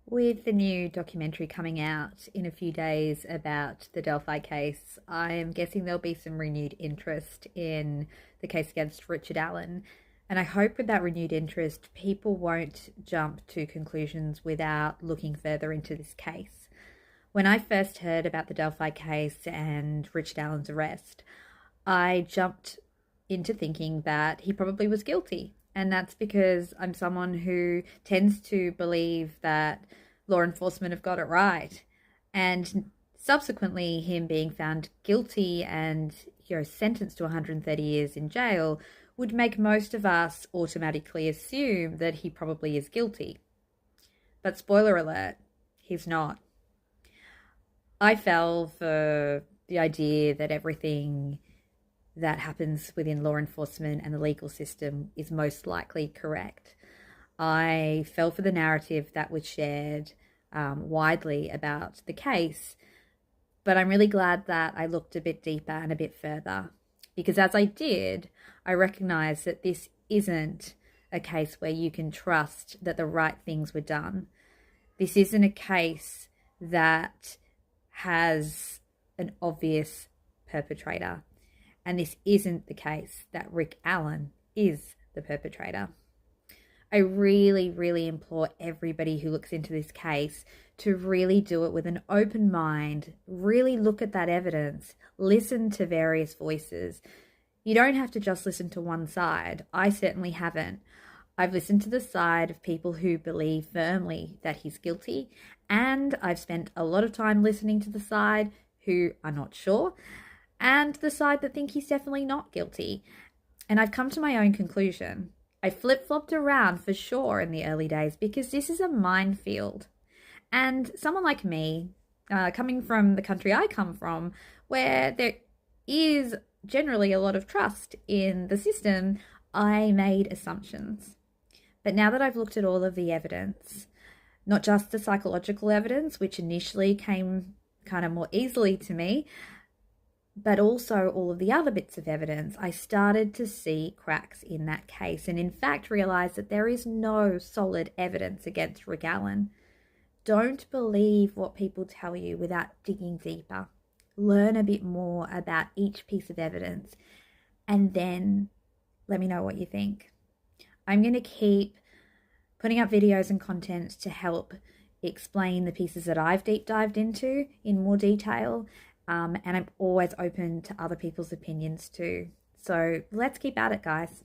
With the new documentary coming out in a few days about the Delphi case, I am guessing there'll be some renewed interest in the case against Richard Allen. And I hope with that renewed interest, people won't jump to conclusions without looking further into this case. When I first heard about the Delphi case and Richard Allen's arrest, I jumped into thinking that he probably was guilty. And that's because I'm someone who tends to believe that law enforcement have got it right. And subsequently, him being found guilty and sentenced to 130 years in jail would make most of us automatically assume that he probably is guilty. But spoiler alert, he's not. I fell for the idea that everything that happens within law enforcement and the legal system is most likely correct. I fell for the narrative that was shared widely about the case, but I'm really glad that I looked a bit deeper and a bit further, because as I did, I recognized that this isn't a case where you can trust that the right things were done. This isn't a case that has an obvious perpetrator. And this isn't the case that Rick Allen is the perpetrator. I really, really implore everybody who looks into this case to really do it with an open mind, really look at that evidence, listen to various voices. You don't have to just listen to one side. I certainly haven't. I've listened to the side of people who believe firmly that he's guilty, and I've spent a lot of time listening to the side who are not sure, and the side that think he's definitely not guilty. And I've come to my own conclusion. I flip-flopped around for sure in the early days because this is a minefield. And someone like me, coming from the country I come from, where there is generally a lot of trust in the system, I made assumptions. But now that I've looked at all of the evidence, not just the psychological evidence, which initially came kind of more easily to me, but also all of the other bits of evidence, I started to see cracks in that case and in fact realized that there is no solid evidence against Rick Allen. Don't believe what people tell you without digging deeper. Learn a bit more about each piece of evidence and then let me know what you think. I'm going to keep putting up videos and content to help explain the pieces that I've deep dived into in more detail. And I'm always open to other people's opinions too. So let's keep at it, guys.